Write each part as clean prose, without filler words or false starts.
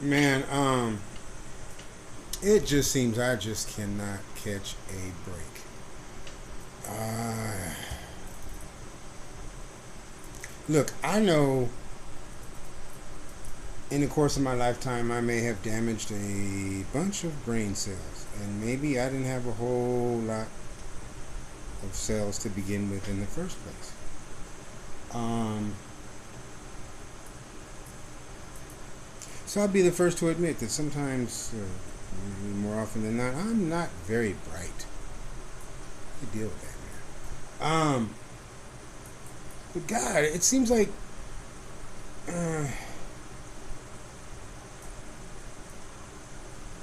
Man, it just seems I just cannot catch a break. Look, I know in the course of my lifetime I may have damaged a bunch of brain cells, and maybe I didn't have a whole lot of cells to begin with in the first place. So I'll be the first to admit that sometimes, more often than not, I'm not very bright. I deal with that, man. But God, it seems like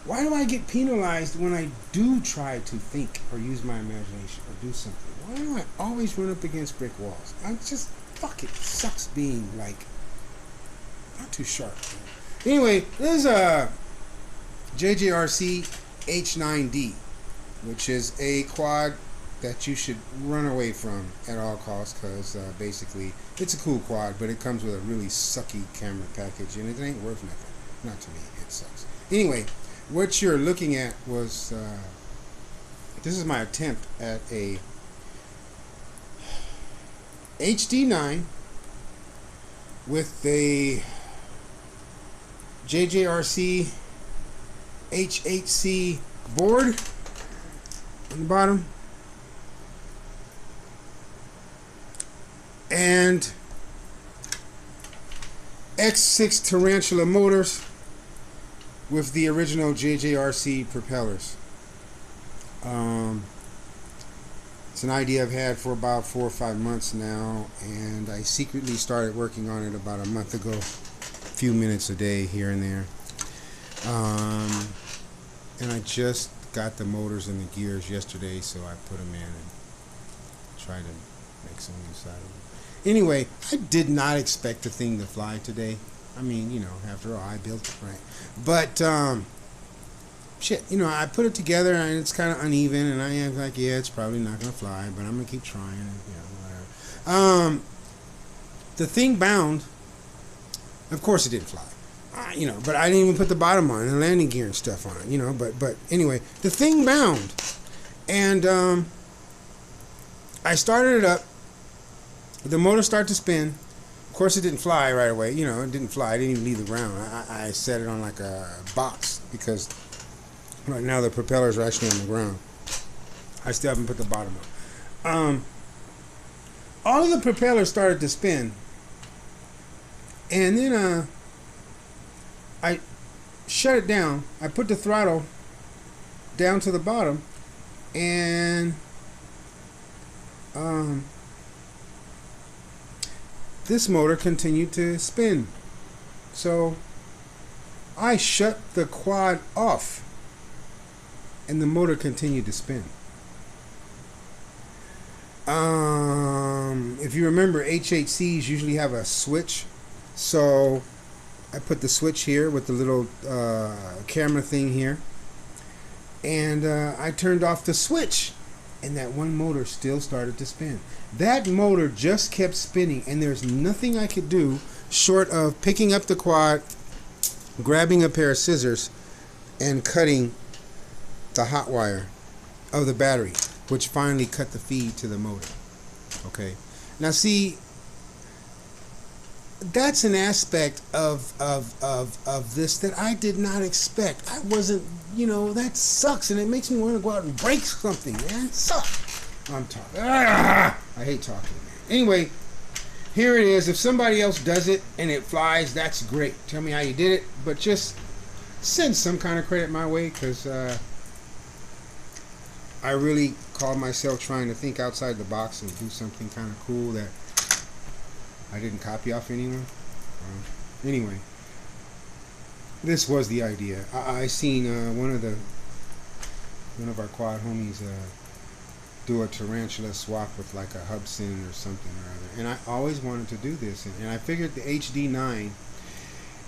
why do I get penalized when I do try to think or use my imagination or do something? Why do I always run up against brick walls? I'm just, fuck it, sucks being like not too sharp. Anyway, this is a JJRC H9d, which is a quad that you should run away from at all costs, because basically it's a cool quad, but it comes with a really sucky camera package and it ain't worth nothing. Not to me, it sucks. Anyway, what you're looking at was this is my attempt at a HD9 with the JJRC H8C board on the bottom and X6 tarantula motors with the original JJRC propellers. It's an idea I've had for about 4 or 5 months now, and I secretly started working on it about a month ago. A few minutes a day here and there. And I just got the motors and the gears yesterday, so I put them in and tried to make some use out of them. Anyway, I did not expect the thing to fly today. I mean, you know, after all, I built it, right? But, shit, you know, I put it together and it's kind of uneven, and I am like, yeah, it's probably not going to fly, but I'm going to keep trying, and, you know, whatever. The thing bound, of course it didn't fly. You know, but I didn't even put the bottom on and the landing gear and stuff on it, you know, but anyway, the thing bound. And I started it up. The motor started to spin. Of course, it didn't fly right away. You know, it didn't fly. It didn't even leave the ground. I set it on like a box because right now the propellers are actually on the ground. I still haven't put the bottom on. All of the propellers started to spin. And then I shut it down. I put the throttle down to the bottom, and this motor continued to spin. So I shut the quad off, and the motor continued to spin. If you remember, H8Cs usually have a switch, so I put the switch here with the little camera thing here, and I turned off the switch, and that one motor still started to spin. That motor just kept spinning, and there's nothing I could do short of picking up the quad, grabbing a pair of scissors, and cutting the hot wire of the battery, which finally cut the feed to the motor. Okay, now see, that's an aspect of this that I did not expect. I wasn't, you know, that sucks, and it makes me want to go out and break something, man. It sucks. I'm talking. I hate talking, man. Anyway, here it is. If somebody else does it and it flies, that's great. Tell me how you did it, but just send some kind of credit my way, because I really call myself trying to think outside the box and do something kind of cool that I didn't copy off anyone. Anyway, this was the idea. I seen one of our quad homies do a tarantula swap with like a Hubson or something or other, and I always wanted to do this, and I figured the HD9,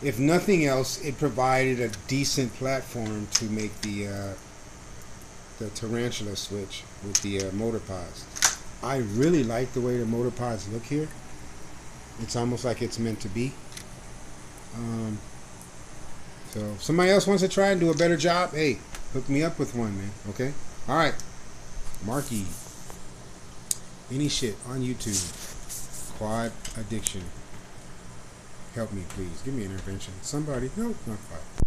if nothing else, it provided a decent platform to make the tarantula switch with the motor pods. I really like the way the motor pods look here. It's almost like it's meant to be. So if somebody else wants to try and do a better job, hey, hook me up with one, man. Okay? All right. Marky. Any shit on YouTube. Quad addiction. Help me, please. Give me an intervention. Somebody help my quad.